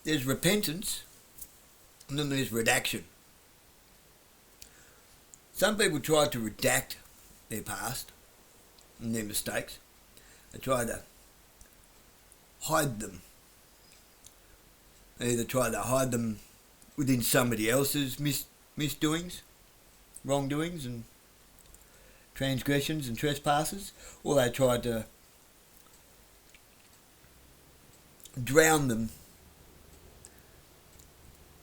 there's repentance, and then there's redaction. Some people try to redact their past and their mistakes. They try to hide them. They either try to hide them within somebody else's misdoings, wrongdoings and transgressions and trespasses, or they try to drown them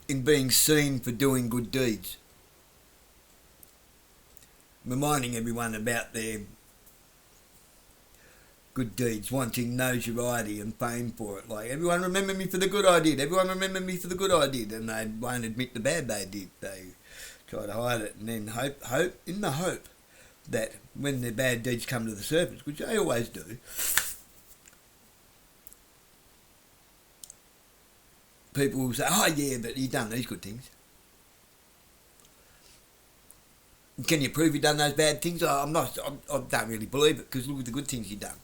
in being seen for doing good deeds, reminding everyone about their good deeds, wanting notoriety and fame for it. Like, everyone remember me for the good I did, everyone remember me for the good I did, and they won't admit the bad they did. They try to hide it and then hope in the hope that when their bad deeds come to the surface, which they always do, people will say, oh yeah, but you've done these good things. Can you prove you've done those bad things? I don't really believe it, because look at the good things you've done.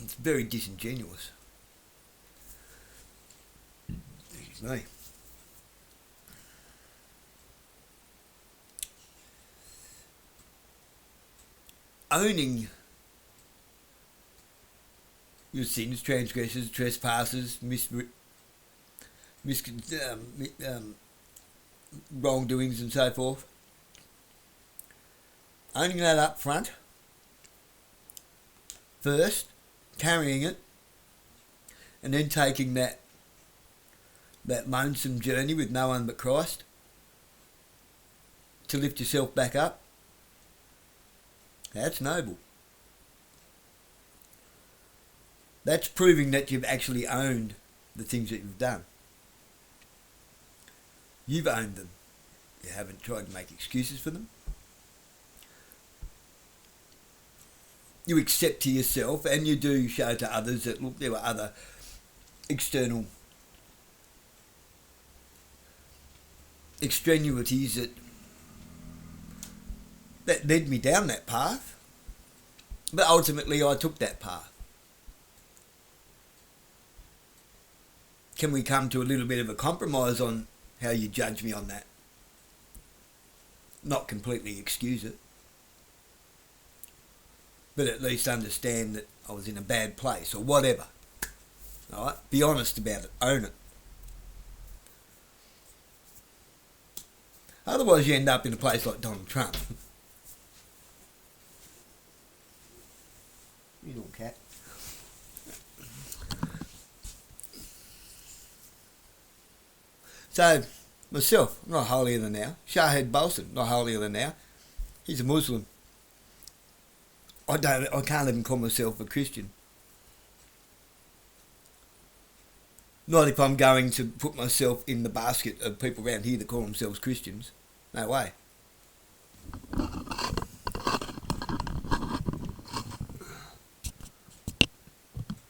It's very disingenuous. Excuse me. Owning your sins, transgressions, trespasses, wrongdoings and so forth. Owning that up front first, carrying it, and then taking that lonesome journey with no one but Christ to lift yourself back up. That's noble. That's proving that you've actually owned the things that you've done. You've owned them. You haven't tried to make excuses for them. You accept to yourself, and you do show to others that, look, there were other external extenuities that led me down that path, but ultimately I took that path. Can we come to a little bit of a compromise on how you judge me on that? Not completely excuse it, but at least understand that I was in a bad place or whatever. All right? Be honest about it. Own it. Otherwise you end up in a place like Donald Trump. You little cat. So, myself, I'm not holier than thou. Shahid, not holier than thou. He's a Muslim. I can't even call myself a Christian. Not if I'm going to put myself in the basket of people around here that call themselves Christians. No way.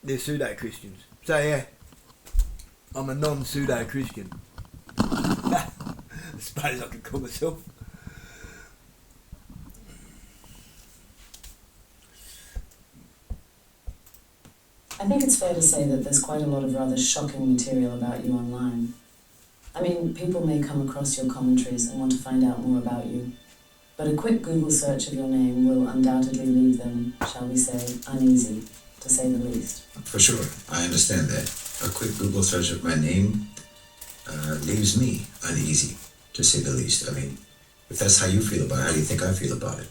They're pseudo-Christians. So yeah, I'm a non-pseudo-Christian. I suppose I could call myself. I think it's fair to say that there's quite a lot of rather shocking material about you online. I mean, people may come across your commentaries and want to find out more about you, but a quick Google search of your name will undoubtedly leave them, shall we say, uneasy, to say the least. For sure, I understand that. A quick Google search of my name leaves me uneasy, to say the least. I mean, if that's how you feel about it, how do you think I feel about it?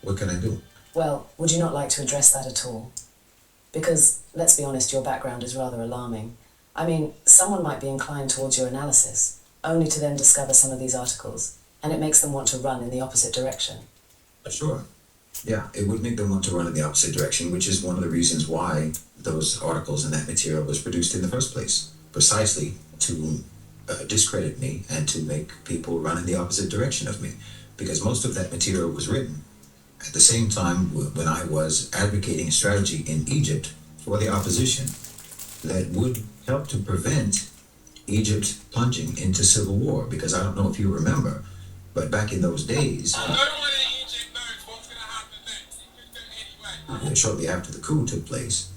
What can I do? Well, would you not like to address that at all? Because, let's be honest, your background is rather alarming. I mean, someone might be inclined towards your analysis, only to then discover some of these articles, and it makes them want to run in the opposite direction. Sure. Yeah, it would make them want to run in the opposite direction, which is one of the reasons why those articles and that material was produced in the first place. Precisely to discredit me and to make people run in the opposite direction of me. Because most of that material was written at the same time when I was advocating a strategy in Egypt for the opposition that would help to prevent Egypt plunging into civil war. Because I don't know if you remember, but back in those days, shortly after the coup took place,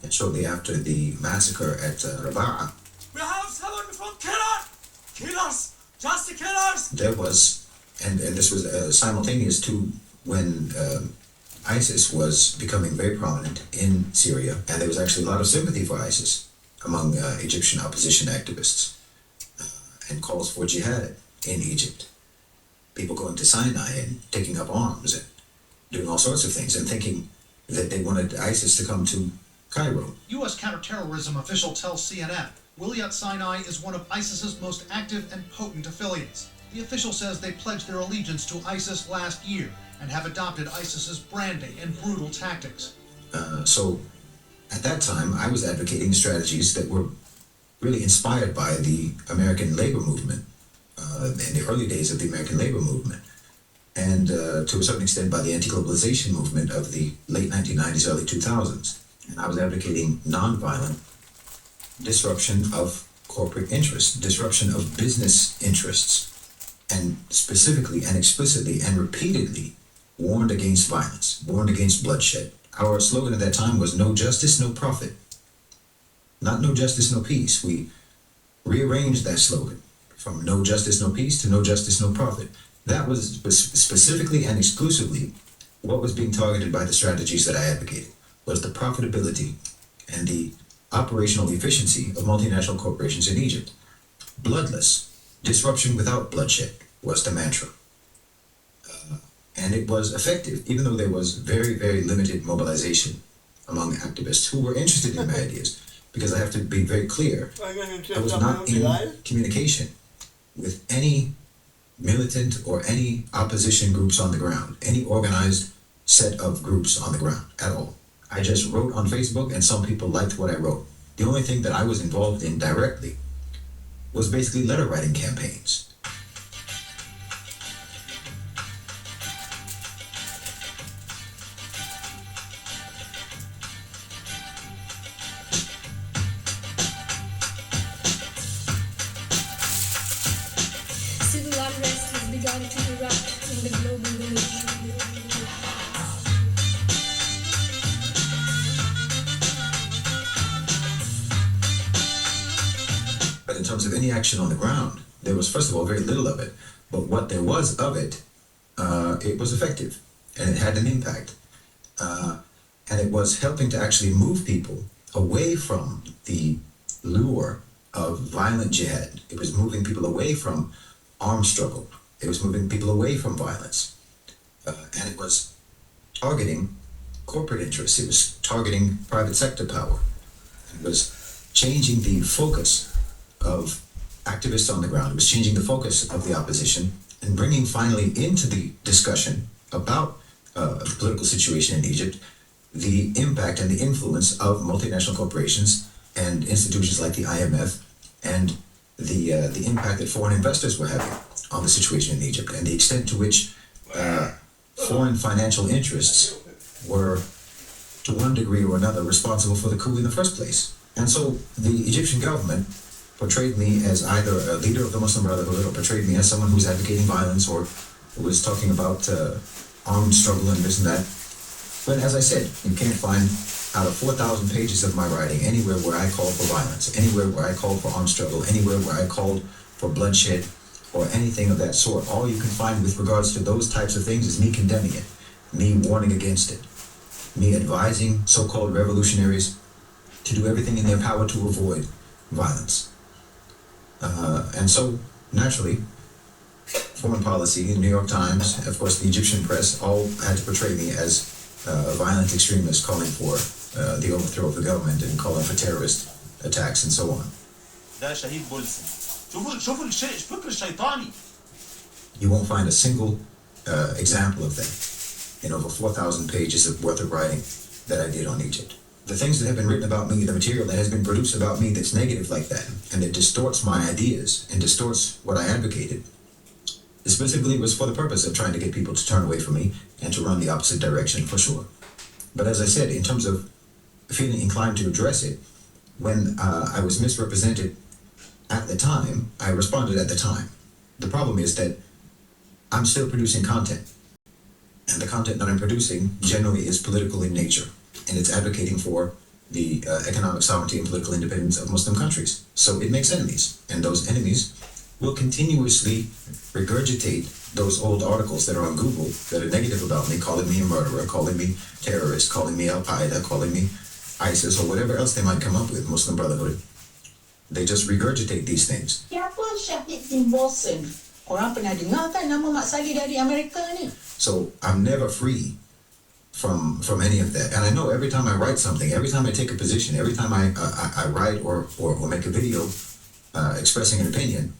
and shortly after the massacre at Rabaa, We have 7 from killers, just killers. there was, and this was simultaneous to when ISIS was becoming very prominent in Syria, and there was actually a lot of sympathy for ISIS among Egyptian opposition activists, and calls for jihad in Egypt. People going to Sinai and taking up arms and doing all sorts of things and thinking that they wanted ISIS to come to Cairo. U.S. counterterrorism official tells CNN Wilayat Sinai is one of ISIS's most active and potent affiliates. The official says they pledged their allegiance to ISIS last year and have adopted ISIS's branding and brutal tactics. So at that time, I was advocating strategies that were really inspired by the American labor movement, in the early days of the American labor movement, and to a certain extent by the anti-globalization movement of the late 1990s, early 2000s. And I was advocating nonviolent disruption of corporate interests, disruption of business interests, and specifically and explicitly and repeatedly warned against violence, warned against bloodshed. Our slogan at that time was no justice, no profit. Not no justice, no peace. We rearranged that slogan from no justice, no peace to no justice, no profit. That was specifically and exclusively what was being targeted by the strategies that I advocated, was the profitability and the operational efficiency of multinational corporations in Egypt. Bloodless, disruption without bloodshed was the mantra. And it was effective, even though there was very, very limited mobilization among activists who were interested in my ideas. Because I have to be very clear, I was not in communication with any militant or any opposition groups on the ground, any organized set of groups on the ground at all. I just wrote on Facebook and some people liked what I wrote. The only thing that I was involved in directly was basically letter writing campaigns. Civil unrest has begun to erupt in the global village. But in terms of any action on the ground, there was, first of all, very little of it. But what there was of it, it was effective and it had an impact. And it was helping to actually move people away from the lure of violent jihad. It was moving people away from armed struggle. It was moving people away from violence. And it was targeting corporate interests. It was targeting private sector power. It was changing the focus of activists on the ground. It was changing the focus of the opposition and bringing finally into the discussion about the political situation in Egypt the impact and the influence of multinational corporations and institutions like the IMF and the impact that foreign investors were having on the situation in Egypt and the extent to which foreign financial interests were, to one degree or another, responsible for the coup in the first place. And so the Egyptian government portrayed me as either a leader of the Muslim Brotherhood or portrayed me as someone who's advocating violence or was talking about armed struggle and this and that. But as I said, you can't find out of 4,000 pages of my writing anywhere where I called for violence, anywhere where I called for armed struggle, anywhere where I called for bloodshed or anything of that sort. All you can find with regards to those types of things is me condemning it, me warning against it, me advising so-called revolutionaries to do everything in their power to avoid violence. And so, naturally, foreign policy, the New York Times, of course the Egyptian press, all had to portray me as a violent extremist calling for the overthrow of the government and calling for terrorist attacks and so on. ده شهيد بولسن. شوفوا الفكر الشيطاني. You won't find a single example of that in over 4,000 pages of worth of writing that I did on Egypt. The things that have been written about me, the material that has been produced about me that's negative like that, and that distorts my ideas and distorts what I advocated, specifically was for the purpose of trying to get people to turn away from me and to run the opposite direction, for sure. But as I said, in terms of feeling inclined to address it, when I was misrepresented at the time, I responded at the time. The problem is that I'm still producing content, and the content that I'm producing generally is political in nature, and it's advocating for the economic sovereignty and political independence of Muslim countries. So it makes enemies, and those enemies will continuously regurgitate those old articles that are on Google that are negative about me, calling me a murderer, calling me terrorist, calling me Al-Qaeda, calling me ISIS, or whatever else they might come up with, Muslim Brotherhood. They just regurgitate these things. Siapa Shahid bin Bosen? Orang pernah dengar kan nama Mak Salleh dari Amerika ni? So I'm never free from any of that. And I know every time I write something, every time I take a position, every time I write or make a video expressing an opinion,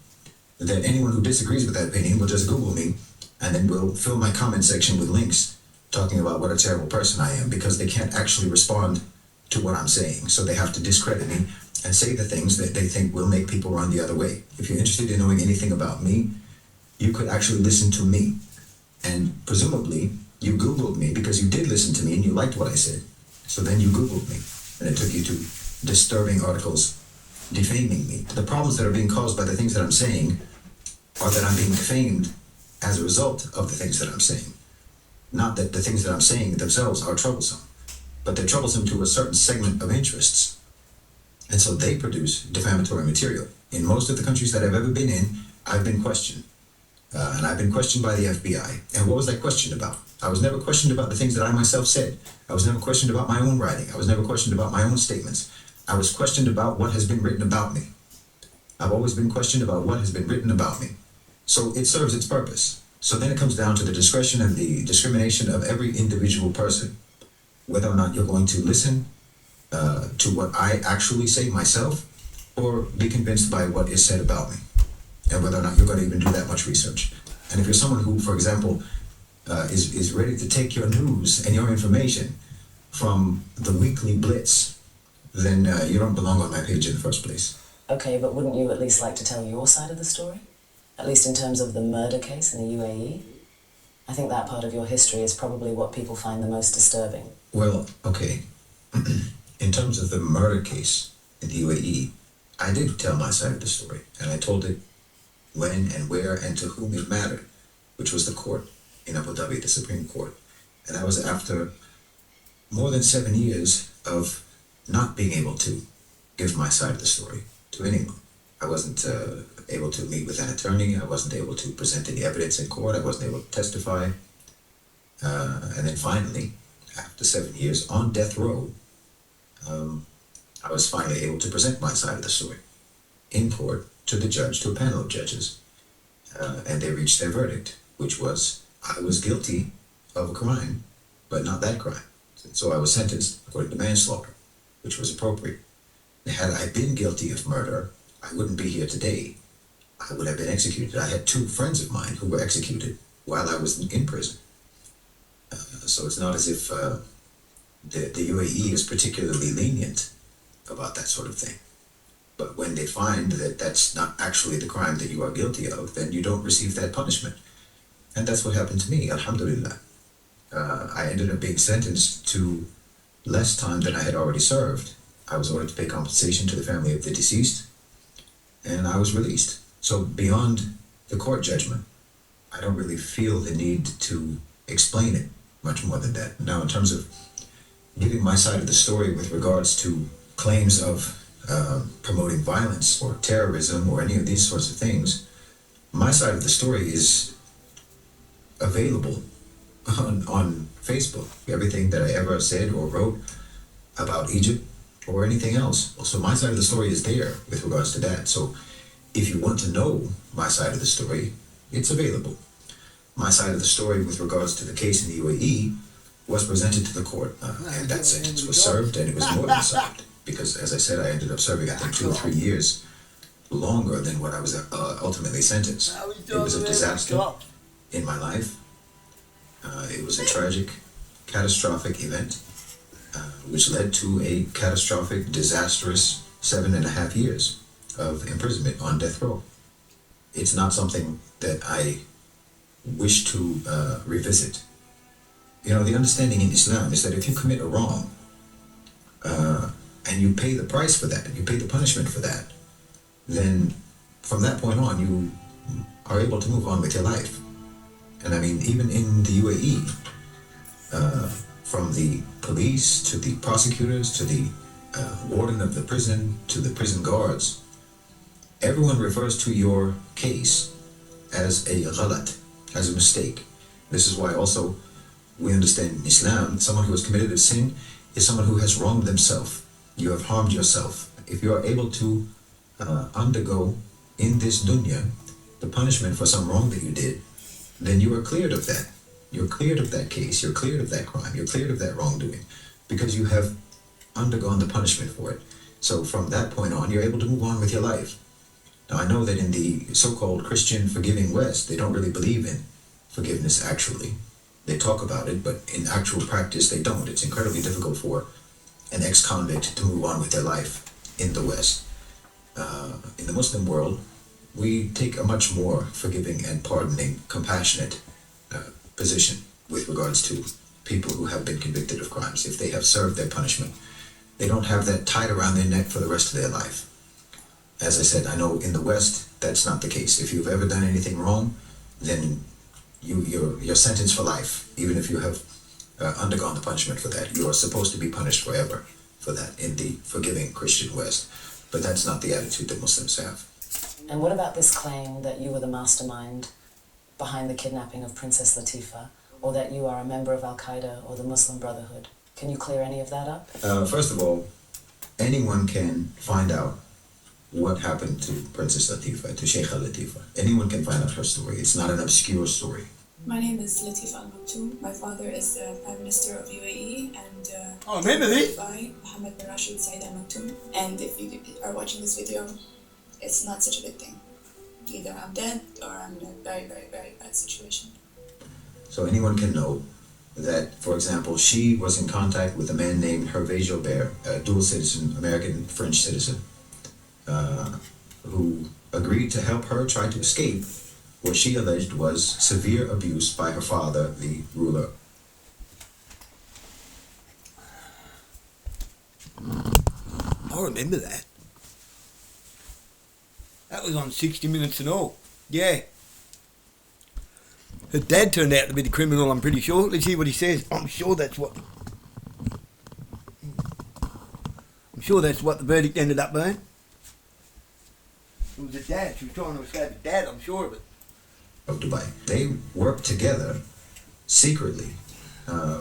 that anyone who disagrees with that opinion will just Google me and then will fill my comment section with links talking about what a terrible person I am, because they can't actually respond to what I'm saying. So they have to discredit me and say the things that they think will make people run the other way. If you're interested in knowing anything about me, you could actually listen to me. And presumably, you Googled me because you did listen to me and you liked what I said. So then you Googled me, and it took you to disturbing articles defaming me. The problems that are being caused by the things that I'm saying are that I'm being defamed as a result of the things that I'm saying. Not that the things that I'm saying themselves are troublesome, but they're troublesome to a certain segment of interests. And so they produce defamatory material. In most of the countries that I've ever been in, I've been questioned. And I've been questioned by the FBI. And what was I questioned about? I was never questioned about the things that I myself said. I was never questioned about my own writing. I was never questioned about my own statements. I was questioned about what has been written about me. I've always been questioned about what has been written about me. So it serves its purpose. So then it comes down to the discretion and the discrimination of every individual person, whether or not you're going to listen to what I actually say myself, or be convinced by what is said about me, and whether or not you're going to even do that much research. And if you're someone who, for example, is ready to take your news and your information from the weekly blitz, then you don't belong on my page in the first place. Okay, but wouldn't you at least like to tell your side of the story? At least in terms of the murder case in the UAE? I think that part of your history is probably what people find the most disturbing. Well, okay. In terms of the murder case in the UAE, I did tell my side of the story, and I told it when and where and to whom it mattered, which was the court in Abu Dhabi, the Supreme Court. And that was after more than 7 years of not being able to give my side of the story to anyone. I wasn't able to meet with an attorney. I wasn't able to present any evidence in court. I wasn't able to testify. And then finally, after 7 years on death row, I was finally able to present my side of the story in court to the judge, to a panel of judges. And they reached their verdict, which was I was guilty of a crime, but not that crime. So I was sentenced according to manslaughter, which was appropriate. Had I been guilty of murder, I wouldn't be here today. I would have been executed. I had 2 friends of mine who were executed while I was in prison. So it's not as if the UAE is particularly lenient about that sort of thing. But when they find that that's not actually the crime that you are guilty of, then you don't receive that punishment. And that's what happened to me, alhamdulillah. I ended up being sentenced to less time than I had already served. I was ordered to pay compensation to the family of the deceased, and I was released. So beyond the court judgment, I don't really feel the need to explain it much more than that. Now, in terms of giving my side of the story with regards to claims of promoting violence or terrorism or any of these sorts of things, my side of the story is available on Facebook. Everything that I ever said or wrote about Egypt or anything else. So my side of the story is there with regards to that. So if you want to know my side of the story, it's available. My side of the story with regards to the case in the UAE was presented to the court, and that sentence was served, and it was more than served. Because, as I said, I ended up serving, I think, 2 or 3 years longer than what I was ultimately sentenced. It was a disaster in my life. It was a tragic, catastrophic event, which led to a catastrophic, disastrous 7.5 years of imprisonment on death row. It's not something that I wish to revisit. You know, the understanding in Islam is that if you commit a wrong, and you pay the price for that, and you pay the punishment for that, then from that point on, you are able to move on with your life. And I mean, even in the UAE, from the police to the prosecutors to the warden of the prison to the prison guards, everyone refers to your case as a ghalat, as a mistake. This is why also we understand in Islam, someone who has committed a sin is someone who has wronged themselves. You have harmed yourself. If you are able to undergo in this dunya the punishment for some wrong that you did, then you are cleared of that. You're cleared of that case. You're cleared of that crime. You're cleared of that wrongdoing because you have undergone the punishment for it. So from that point on, you're able to move on with your life. Now, I know that in the so-called Christian forgiving West, they don't really believe in forgiveness actually. They talk about it, but in actual practice, they don't. It's incredibly difficult for an ex-convict to move on with their life in the West. In the Muslim world, we take a much more forgiving and pardoning, compassionate position with regards to people who have been convicted of crimes. If they have served their punishment, they don't have that tied around their neck for the rest of their life. As I said, I know in the West, that's not the case. If you've ever done anything wrong, then you're sentenced for life. Even if you have undergone the punishment for that, you are supposed to be punished forever for that in the forgiving Christian West. But that's not the attitude that Muslims have. And what about this claim that you were the mastermind behind the kidnapping of Princess Latifah, or that you are a member of Al-Qaeda or the Muslim Brotherhood? Can you clear any of that up? First of all, anyone can find out what happened to Princess Latifah, to Sheikha Latifah. Anyone can find out her story. It's not an obscure story. My name is Latifah Al Maktoum. My father is the Prime Minister of UAE and Oh, remember this? Dubai, Mohammed bin Rashid Said Al Maktoum. And if you are watching this video, it's not such a good thing. Either I'm dead or I'm in a very, very, very bad situation. So anyone can know that, for example, she was in contact with a man named Hervé Jobert, a dual citizen, American-French citizen, who agreed to help her try to escape what she alleged was severe abuse by her father, the ruler. I remember that. That was on 60 Minutes and all. Yeah. Her dad turned out to be the criminal, I'm pretty sure. Let's hear what he says. I'm sure that's what the verdict ended up being. It was a dad. She was trying to escape a dad, I'm sure of it. Of Dubai. They worked together secretly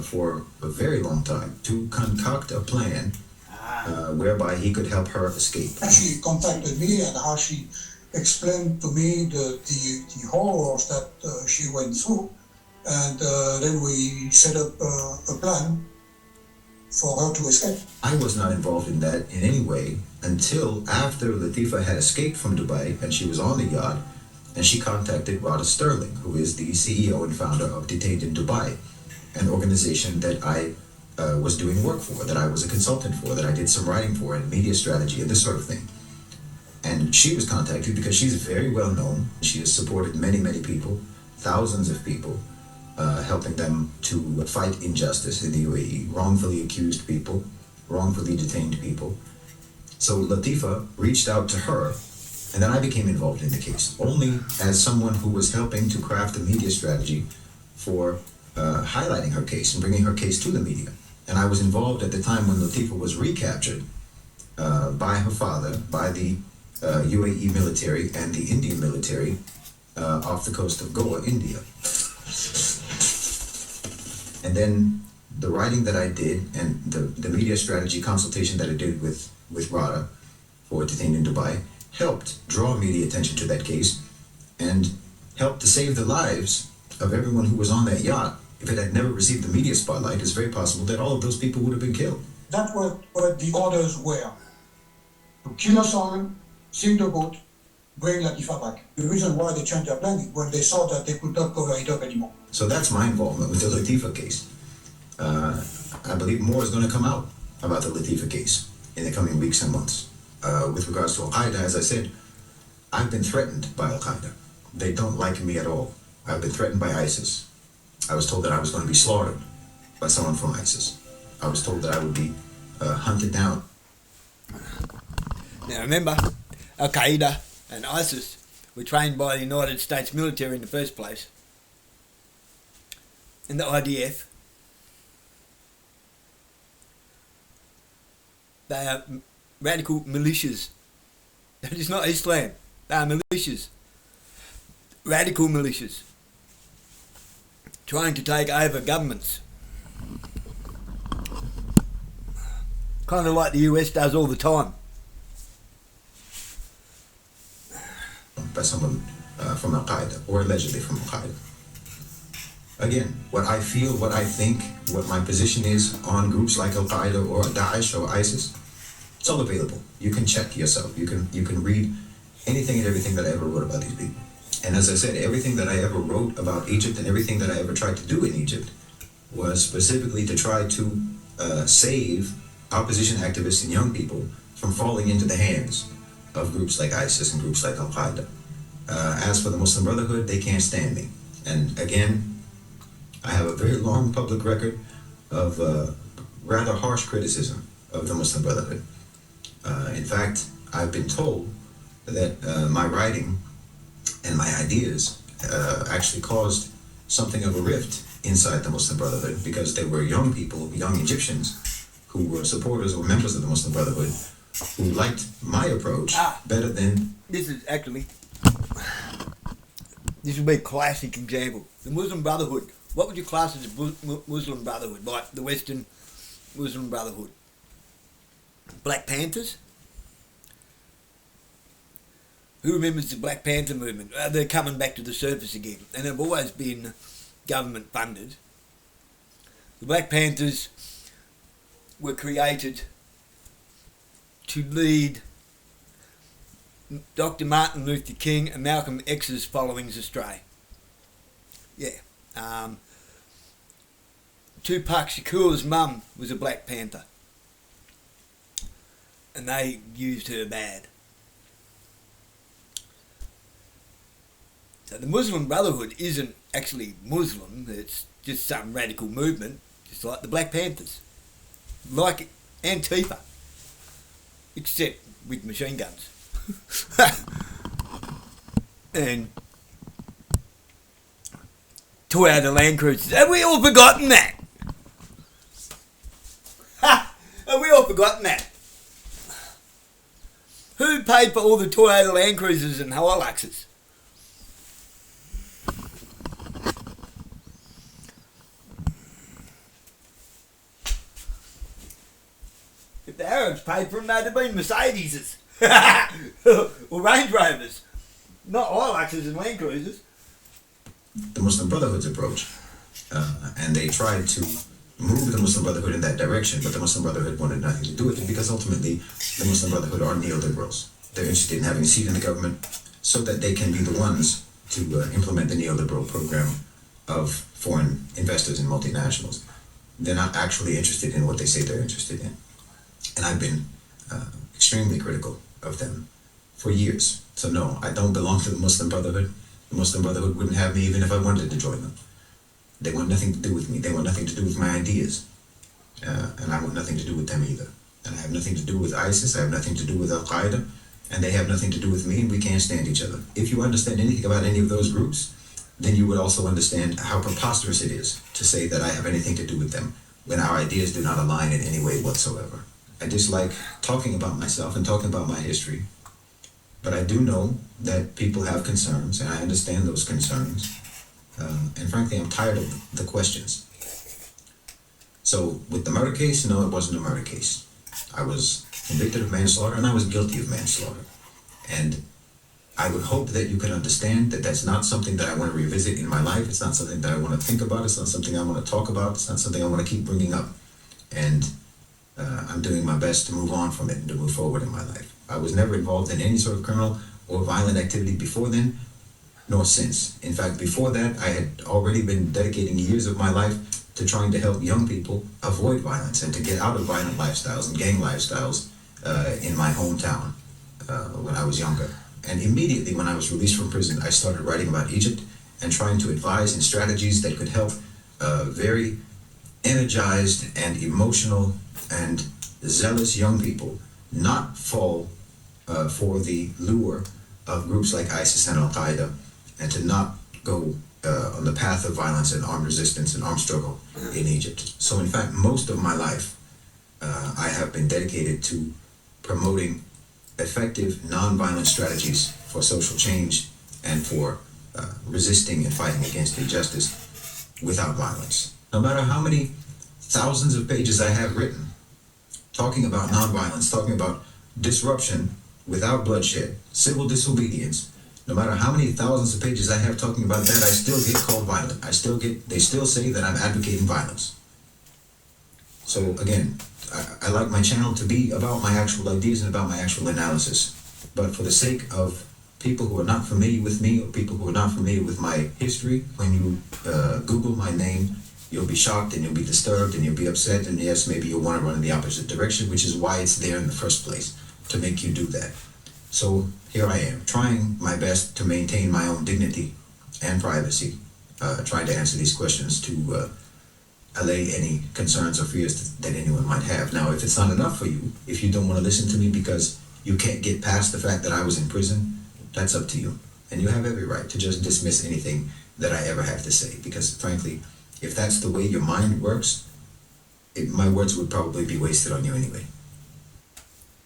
for a very long time to concoct a plan whereby he could help her escape. She contacted me and how she explained to me the horrors that she went through, and then we set up a plan for her to escape. I was not involved in that in any way until after Latifah had escaped from Dubai and she was on the yacht, and she contacted Rada Sterling, who is the CEO and founder of Detained in Dubai, an organization that I was doing work for, that I was a consultant for, that I did some writing for and media strategy and this sort of thing. And she was contacted because she's very well known. She has supported many, many people, thousands of people, helping them to fight injustice in the UAE, wrongfully accused people, wrongfully detained people. So Latifah reached out to her, and then I became involved in the case, only as someone who was helping to craft a media strategy for highlighting her case and bringing her case to the media. And I was involved at the time when Latifah was recaptured by her father, by the UAE military and the Indian military off the coast of Goa, India. And then the writing that I did and the media strategy consultation that I did with Rada for Detained in Dubai helped draw media attention to that case and helped to save the lives of everyone who was on that yacht. If it had never received the media spotlight, it's very possible that all of those people would have been killed. That's what the orders were. To kill us all, sink the boat, bring Latifah back. The reason why they changed their plan is when they saw that they could not cover it up anymore. So that's my involvement with the Latifah case. I believe more is going to come out about the Latifah case in the coming weeks and months. With regards to Al-Qaeda, as I said, I've been threatened by Al-Qaeda. They don't like me at all. I've been threatened by ISIS. I was told that I was going to be slaughtered by someone from ISIS. I was told that I would be hunted down. Now remember, Al-Qaeda and ISIS were trained by the United States military in the first place. And the IDF. They are radical militias. That is not Islam. They are militias. Radical militias. Trying to take over governments. Kind of like the US does all the time. By someone from Al-Qaeda, or allegedly from Al-Qaeda. Again, what I feel, what I think, what my position is on groups like Al-Qaeda or Daesh or ISIS, it's all available. You can check yourself. You can read anything and everything that I ever wrote about these people. And as I said, everything that I ever wrote about Egypt and everything that I ever tried to do in Egypt was specifically to try to save opposition activists and young people from falling into the hands of groups like ISIS and groups like Al-Qaeda. As for the Muslim Brotherhood, they can't stand me. And again, I have a very long public record of rather harsh criticism of the Muslim Brotherhood. In fact, I've been told that my writing and my ideas actually caused something of a rift inside the Muslim Brotherhood, because there were young people, young Egyptians, who were supporters or members of the Muslim Brotherhood who liked my approach better than... This would be a classic example. The Muslim Brotherhood. What would you class as a Muslim Brotherhood? Like the Western Muslim Brotherhood? Black Panthers? Who remembers the Black Panther movement? They're coming back to the surface again, and they've always been government funded. The Black Panthers were created to lead Dr. Martin Luther King and Malcolm X's followings astray. Yeah. Tupac Shakur's mum was a Black Panther, and they used her bad. So the Muslim Brotherhood isn't actually Muslim, it's just some radical movement, just like the Black Panthers. Like Antifa, except with machine guns. And Toyota Land Cruisers. Have we all forgotten that? Have we all forgotten that? Who paid for all the Toyota Land Cruisers and Hiluxes? If the Arabs paid for them, they'd have been Mercedeses. Or Range Rovers. Not Hiluxes and Land Cruisers. The Muslim Brotherhood's approach. And they tried to move the Muslim Brotherhood in that direction, but the Muslim Brotherhood wanted nothing to do with it, because ultimately the Muslim Brotherhood are neoliberals. They're interested in having a seat in the government so that they can be the ones to implement the neoliberal program of foreign investors and multinationals. They're not actually interested in what they say they're interested in. And I've been extremely critical of them for years. So no, I don't belong to the Muslim Brotherhood. The Muslim Brotherhood wouldn't have me even if I wanted to join them. They want nothing to do with me. They want nothing to do with my ideas. And I want nothing to do with them either. And I have nothing to do with ISIS. I have nothing to do with Al-Qaeda. And they have nothing to do with me, and we can't stand each other. If you understand anything about any of those groups, then you would also understand how preposterous it is to say that I have anything to do with them when our ideas do not align in any way whatsoever. I dislike talking about myself and talking about my history, but I do know that people have concerns, and I understand those concerns. And frankly, I'm tired of the questions. So with the murder case, no, it wasn't a murder case. I was convicted of manslaughter, and I was guilty of manslaughter. And I would hope that you can understand that that's not something that I want to revisit in my life. It's not something that I want to think about. It's not something I want to talk about. It's not something I want to keep bringing up. And I'm doing my best to move on from it and to move forward in my life. I was never involved in any sort of criminal or violent activity before then, nor since. In fact, before that, I had already been dedicating years of my life to trying to help young people avoid violence and to get out of violent lifestyles and gang lifestyles in my hometown when I was younger. And immediately when I was released from prison, I started writing about Egypt and trying to advise in strategies that could help very energized and emotional and zealous young people not fall for the lure of groups like ISIS and Al-Qaeda, and to not go on the path of violence and armed resistance and armed struggle in Egypt. So in fact, most of my life I have been dedicated to promoting effective nonviolent strategies for social change and for resisting and fighting against injustice without violence. No matter how many thousands of pages I have written, talking about nonviolence, talking about disruption without bloodshed, civil disobedience, no matter how many thousands of pages I have talking about that, I still get called violent. They still say that I'm advocating violence. So again, I like my channel to be about my actual ideas and about my actual analysis. But for the sake of people who are not familiar with me or people who are not familiar with my history, when you Google my name, you'll be shocked and you'll be disturbed and you'll be upset, and yes, maybe you'll want to run in the opposite direction, which is why it's there in the first place, to make you do that. So here I am, trying my best to maintain my own dignity and privacy, trying to answer these questions to allay any concerns or fears that anyone might have. Now, if it's not enough for you, if you don't want to listen to me because you can't get past the fact that I was in prison, that's up to you. And you have every right to just dismiss anything that I ever have to say, because frankly, if that's the way your mind works, my words would probably be wasted on you anyway.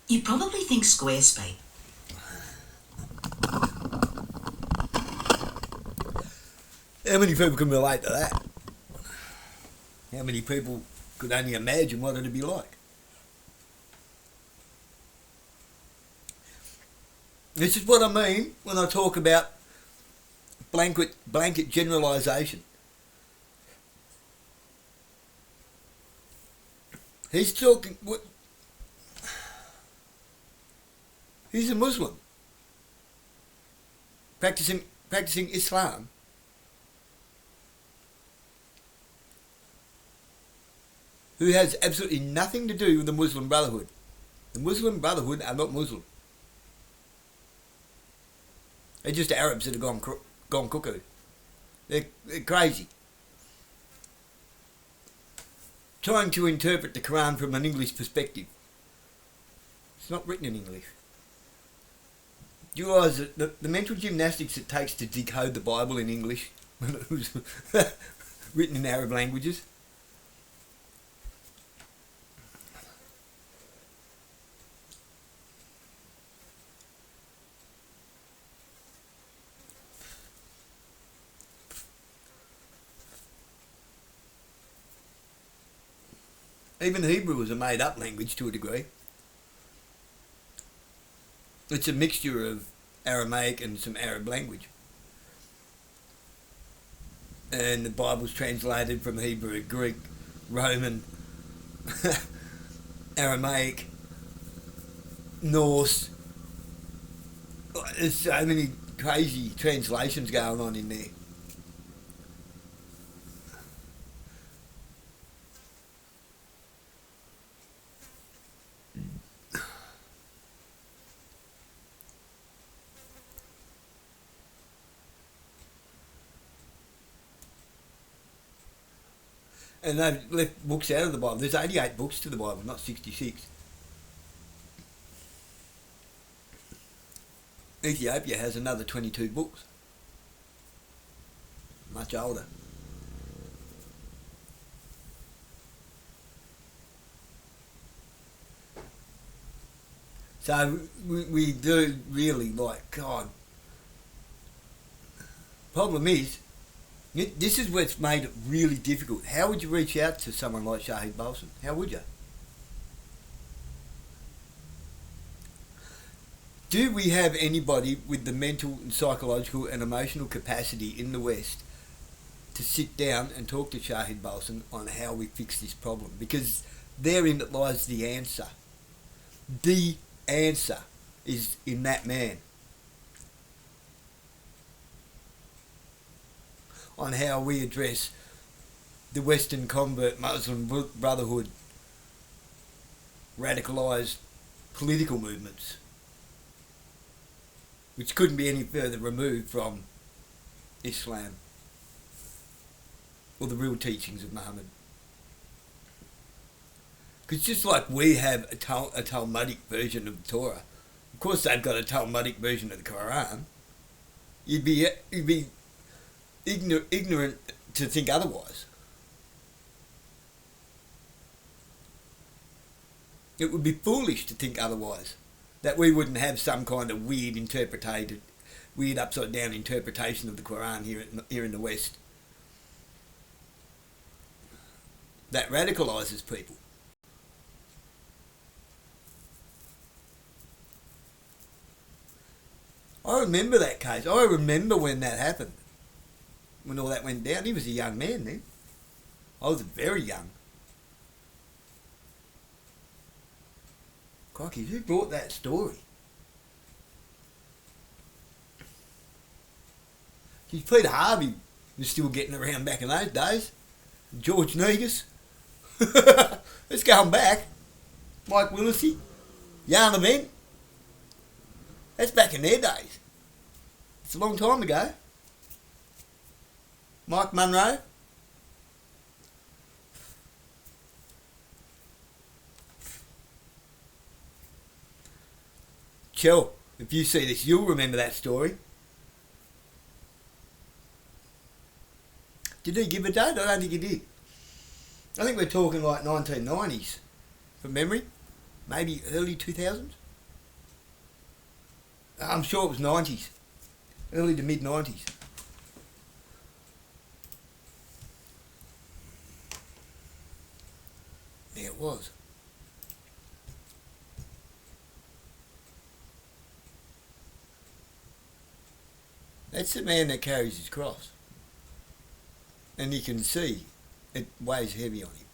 You probably think Squarespace. How many people can relate to that? How many people could only imagine what it'd be like? This is what I mean when I talk about blanket generalisation. He's talking. He's a Muslim practicing Islam. Who has absolutely nothing to do with the Muslim Brotherhood. The Muslim Brotherhood are not Muslim. They're just Arabs that have gone cuckoo. They're crazy. Trying to interpret the Quran from an English perspective. It's not written in English. Do you realise that the mental gymnastics it takes to decode the Bible in English when it was written in Arab languages? Even Hebrew is a made-up language to a degree. It's a mixture of Aramaic and some Arab language. And the Bible's translated from Hebrew, Greek, Roman, Aramaic, Norse. There's so many crazy translations going on in there. And they've left books out of the Bible. There's 88 books to the Bible, not 66. Ethiopia has another 22 books. Much older. So we do really like, God. Problem is, this is what's made it really difficult. How would you reach out to someone like Shahid Balsam? How would you? Do we have anybody with the mental and psychological and emotional capacity in the West to sit down and talk to Shahid Balsam on how we fix this problem? Because therein lies the answer. The answer is in that man. On how we address the Western convert Muslim Brotherhood, radicalised political movements, which couldn't be any further removed from Islam or the real teachings of Muhammad. Because just like we have a Talmudic version of the Torah, of course they've got a Talmudic version of the Quran. You'd be ignorant to think otherwise. It would be foolish to think otherwise, that we wouldn't have some kind of weird upside down interpretation of the Quran here in the West that radicalises people. I remember that case. I remember when that happened, when all that went down. He was a young man then. I was very young. Crikey, who brought that story? Geez, Peter Harvey was still getting around back in those days. George Negus. Let's go back. Mike Willisey. Yarn Event. That's back in their days. It's a long time ago. Mike Munro. Chill. If you see this, you'll remember that story. Did he give a date? I don't think he did. I think we're talking like 1990s from memory. Maybe early 2000s. I'm sure it was 90s. Early to mid 90s. Yeah, it was. That's the man that carries his cross. And you can see it weighs heavy on him.